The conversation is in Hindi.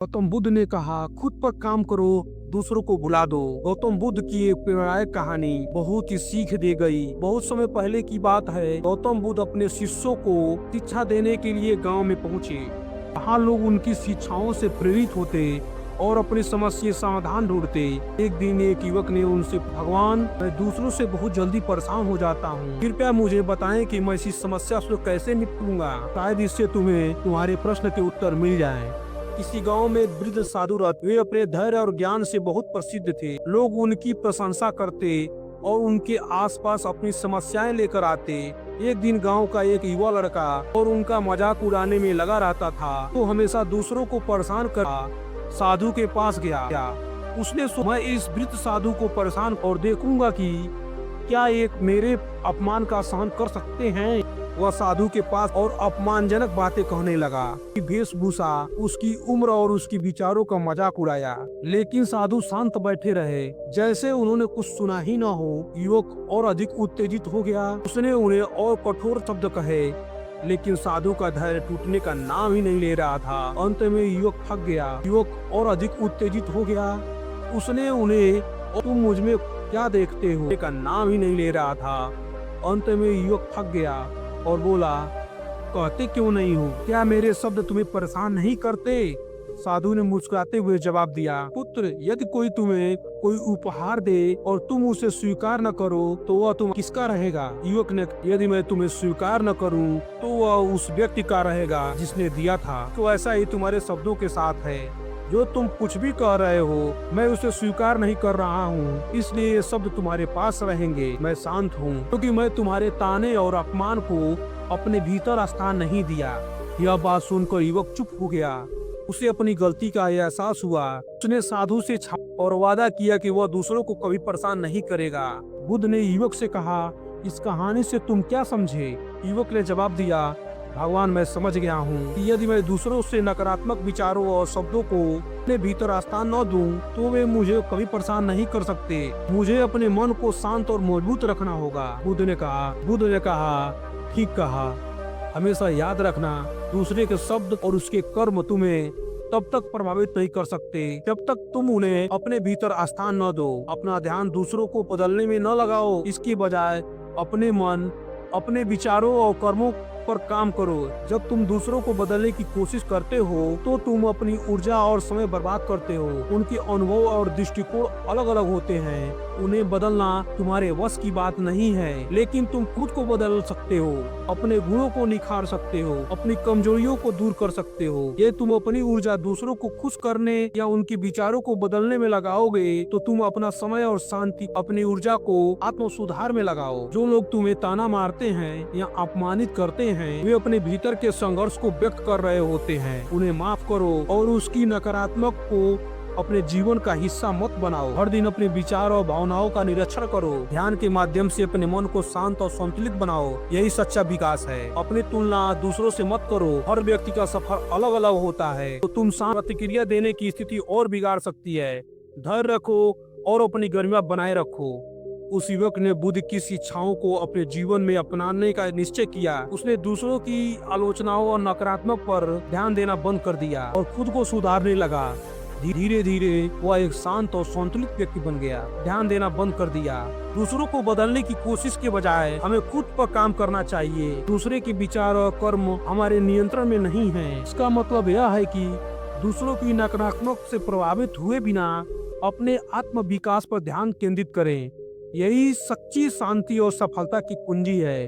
गौतम बुद्ध ने कहा, खुद पर काम करो, दूसरों को भुला दो। गौतम बुद्ध की एक प्रेरणादायक कहानी बहुत ही सीख दे गई। बहुत समय पहले की बात है, गौतम बुद्ध अपने शिष्यों को शिक्षा देने के लिए गांव में पहुंचे। वहाँ लोग उनकी शिक्षाओं से प्रेरित होते और अपनी समस्या समाधान ढूंढते। एक दिन एक युवक ने उनसे, भगवान, मैं दूसरों से बहुत जल्दी परेशान हो जाता हूँ, कृपया मुझे बताएं कि मैं इस समस्या से कैसे निपटूंगा। शायद इससे तुम्हें तुम्हारे प्रश्न के उत्तर मिल जाएं। किसी गांव में एक वृद्ध साधु रहते। वे अपने धैर्य और ज्ञान से बहुत प्रसिद्ध थे। लोग उनकी प्रशंसा करते और उनके आसपास अपनी समस्याएं लेकर आते। एक दिन गांव का एक युवा लड़का और उनका मजाक उड़ाने में लगा रहता था, तो हमेशा दूसरों को परेशान कर साधु के पास गया। उसने मैं इस वृद्ध साधु को परेशान और देखूंगा कि क्या एक मेरे अपमान का सहन कर सकते हैं। वह साधु के पास और अपमानजनक बातें कहने लगा, कि वेशभूषा, उसकी उम्र और उसकी विचारों का मजाक उड़ाया। लेकिन साधु शांत बैठे रहे, जैसे उन्होंने कुछ सुना ही न हो। युवक और अधिक उत्तेजित हो गया। उसने उन्हें और कठोर शब्द कहे, लेकिन साधु का धैर्य टूटने का नाम ही नहीं ले रहा था। अंत में युवक थक गया। युवक और अधिक उत्तेजित हो गया। उसने उन्हें, तुम मुझ में क्या देखते हो, का नाम ही नहीं ले रहा था। अंत में युवक थक गया और बोला, कहते क्यों नहीं हो? क्या मेरे शब्द तुम्हें परेशान नहीं करते? साधु ने मुस्कुराते हुए जवाब दिया, पुत्र, यदि कोई तुम्हें कोई उपहार दे और तुम उसे स्वीकार न करो तो वह तुम किसका रहेगा? युवक ने, यदि मैं तुम्हें स्वीकार न करूं तो वह उस व्यक्ति का रहेगा जिसने दिया था। तो ऐसा ही तुम्हारे शब्दों के साथ है। जो तुम कुछ भी कह रहे हो, मैं उसे स्वीकार नहीं कर रहा हूँ, इसलिए ये शब्द तुम्हारे पास रहेंगे। मैं शांत हूँ, क्योंकि मैं तुम्हारे ताने और अपमान को अपने भीतर स्थान नहीं दिया। यह बात सुनकर युवक चुप हो गया। उसे अपनी गलती का एहसास हुआ। उसने साधु से और वादा किया कि वह दूसरों को कभी परेशान नहीं करेगा। बुद्ध ने युवक से कहा, इस कहानी से तुम क्या समझे? युवक ने जवाब दिया, भगवान, मैं समझ गया हूँ कि यदि मैं दूसरों से नकारात्मक विचारों और शब्दों को अपने भीतर स्थान न दूं, तो वे मुझे कभी परेशान नहीं कर सकते। मुझे अपने मन को शांत और मजबूत रखना होगा। बुद्ध ने कहा, ठीक कहा। हमेशा याद रखना, दूसरे के शब्द और उसके कर्म तुम्हें तब तक प्रभावित नहीं कर सकते जब तक तुम उन्हें अपने भीतर स्थान न दो। अपना ध्यान दूसरों को बदलने में न लगाओ, इसकी बजाय अपने मन, अपने विचारों और कर्मों पर काम करो। जब तुम दूसरों को बदलने की कोशिश करते हो तो तुम अपनी ऊर्जा और समय बर्बाद करते हो। उनके अनुभव और दृष्टिकोण अलग अलग होते हैं। उन्हें बदलना तुम्हारे वश की बात नहीं है, लेकिन तुम खुद को बदल सकते हो। अपने गुणों को निखार सकते हो, अपनी कमजोरियों को दूर कर सकते हो। ये तुम अपनी ऊर्जा दूसरों को खुश करने या उनके विचारों को बदलने में लगाओगे तो तुम अपना समय और शांति, अपनी ऊर्जा को आत्म सुधार में लगाओ। जो लोग तुम्हें ताना मारते हैं या अपमानित करते हैं, वे अपने भीतर के संघर्ष को व्यक्त कर रहे होते हैं। उन्हें माफ करो और उसकी नकारात्मक को अपने जीवन का हिस्सा मत बनाओ। हर दिन अपने विचार और भावनाओं का निरीक्षण करो। ध्यान के माध्यम से अपने मन को शांत और संतुलित बनाओ। यही सच्चा विकास है। अपनी तुलना दूसरों से मत करो। हर व्यक्ति का सफर अलग अलग होता है, तो तुम शांत प्रतिक्रिया देने की स्थिति और बिगाड़ सकती है। धैर्य रखो और अपनी गरिमा बनाए रखो। उस युवक ने बुद्ध की शिक्षाओं को अपने जीवन में अपनाने का निश्चय किया। उसने दूसरों की आलोचनाओं और नकारात्मक पर ध्यान देना बंद कर दिया और खुद को सुधारने लगा। धीरे धीरे वह एक शांत और संतुलित व्यक्ति बन गया। ध्यान देना बंद कर दिया। दूसरों को बदलने की कोशिश के बजाय हमें खुद पर काम करना चाहिए। दूसरे के विचार और कर्म हमारे नियंत्रण में नहीं है। इसका मतलब यह है कि दूसरों की नकारात्मक से प्रभावित हुए बिना अपने आत्म विकास पर ध्यान केंद्रित करें। यही सच्ची शांति और सफलता की कुंजी है।